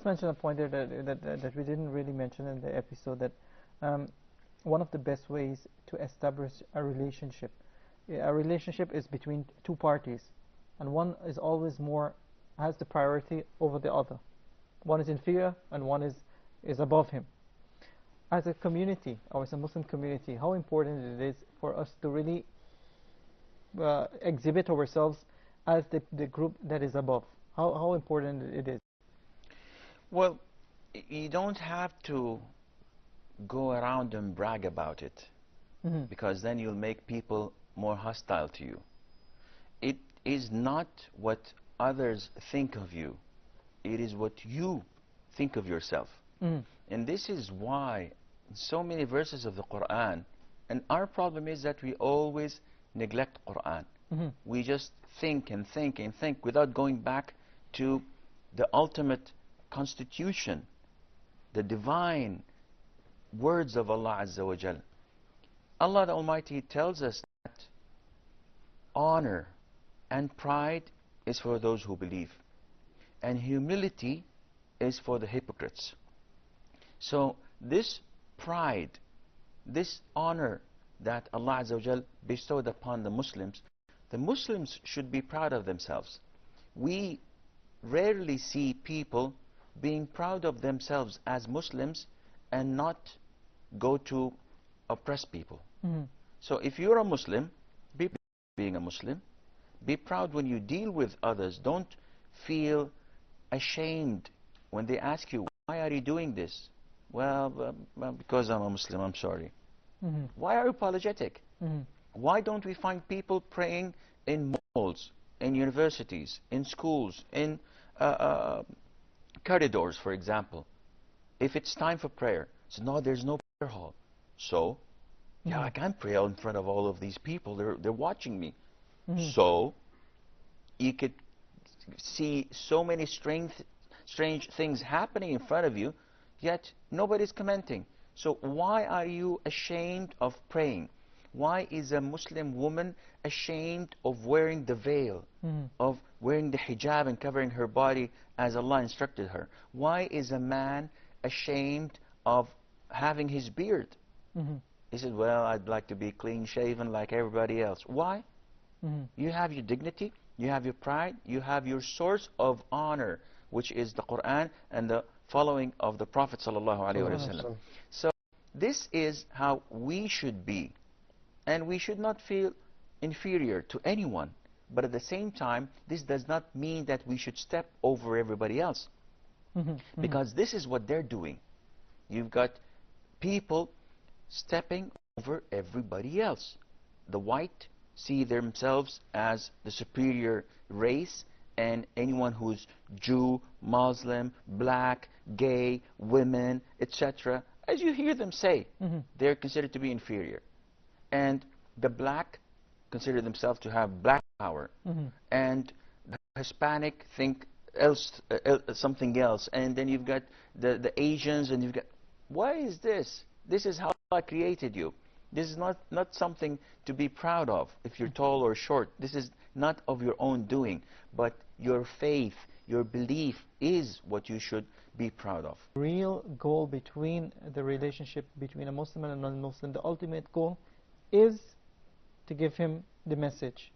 just mention a point there that we didn't really mention in the episode, that one of the best ways to establish a relationship is between two parties, and one is always has the priority over the other. One is inferior and one is above him. As a community, or as a Muslim community, how important it is for us to really exhibit ourselves as the group that is above. How important it is. Well, you don't have to go around and brag about it, because then you'll make people more hostile to you. It is not what others think of you. It is what you think of yourself. And this is why so many verses of the Quran, and our problem is that we always neglect Quran. We just think and think and think without going back to the ultimate constitution, the divine words of Allah Azza wa Jal. Allah the Almighty tells us that honor and pride is for those who believe, and humility is for the hypocrites. So this pride, this honor that Allah Azza wa Jal bestowed upon the Muslims should be proud of themselves. We rarely see people being proud of themselves as Muslims and not go to oppress people. So if you're a Muslim, be proud of being a Muslim. Be proud when you deal with others. Don't feel ashamed when they ask you, why are you doing this? Well, because I'm a Muslim, I'm sorry. Why are you apologetic? Why don't we find people praying in malls, in universities, in schools, in corridors, for example? If it's time for prayer, so no, there's no prayer hall. So, yeah, I can't pray in front of all of these people. They're watching me. So, you could see so many strange things happening in front of you, yet nobody's commenting. So why are you ashamed of praying? Why is a Muslim woman ashamed of wearing the veil, of wearing the hijab and covering her body as Allah instructed her? Why is a man ashamed of having his beard? He said, well, I'd like to be clean shaven like everybody else. Why? You have your dignity, you have your pride, you have your source of honor, which is the Quran and the following of the Prophet ﷺ. So this is how we should be. And we should not feel inferior to anyone. But at the same time, this does not mean that we should step over everybody else. Because this is what they're doing. You've got people stepping over everybody else. The white see themselves as the superior race, and anyone who's Jew, Muslim, black, gay, women, etc., as you hear them say, they're considered to be inferior. And the black consider themselves to have black power, and the Hispanic think something else, and then you've got the Asians, and you've got, why is this? This is how Allah created you. This is not something to be proud of if you're tall or short. This is not of your own doing, but your faith, your belief is what you should be proud of. Real goal between the relationship between a Muslim and a non-Muslim, the ultimate goal is to give him the message.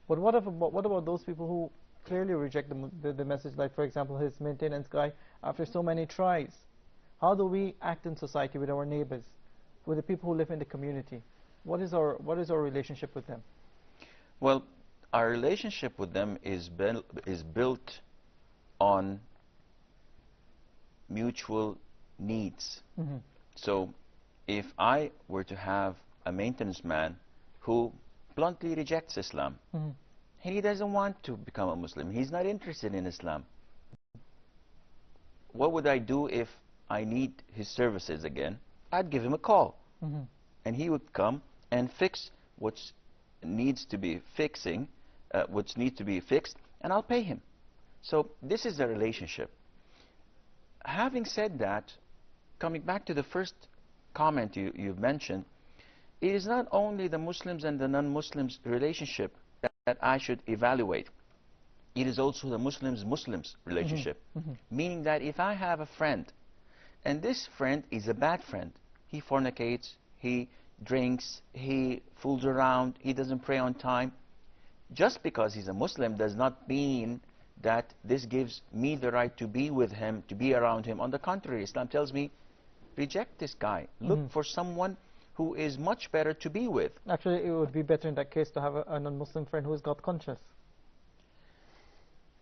But what about those people who clearly reject the message, like for example his maintenance guy, after so many tries? How do we act in society with our neighbors, with the people who live in the community? What is our relationship with them? Well, our relationship with them is built on mutual needs. So if I were to have a maintenance man who bluntly rejects Islam, and he doesn't want to become a Muslim, he's not interested in Islam, what would I do if I need his services again? I'd give him a call, and he would come and fix what needs to be fixed, and I'll pay him. So this is the relationship. Having said that, coming back to the first comment you've mentioned, it is not only the Muslims and the non-Muslims relationship that I should evaluate. it is also the Muslims relationship. Mhm. Meaning that if I have a friend, and this friend is a bad friend, he fornicates, he drinks, he fools around, he doesn't pray on time, just because he's a Muslim does not mean that this gives me the right to be with him, to be around him. On the contrary, Islam tells me, reject this guy. Look for someone who is much better to be with. Actually, it would be better in that case to have a non-Muslim friend who's got conscience.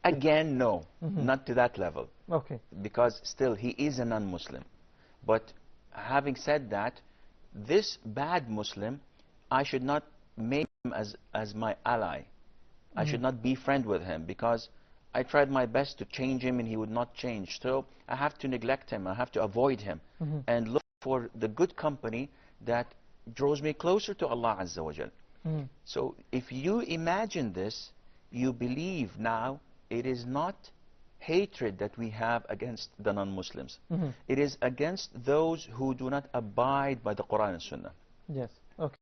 Again, no, not to that level. Okay. Because still, he is a non-Muslim. But having said that, this bad Muslim, I should not make him as my ally. I should not be friend with him, because I tried my best to change him and he would not change. So I have to neglect him, I have to avoid him, and look for the good company that draws me closer to Allah Azza wa Jal. So if you imagine this, you believe now it is not hatred that we have against the non-Muslims. It is against those who do not abide by the Quran and Sunnah. Yes.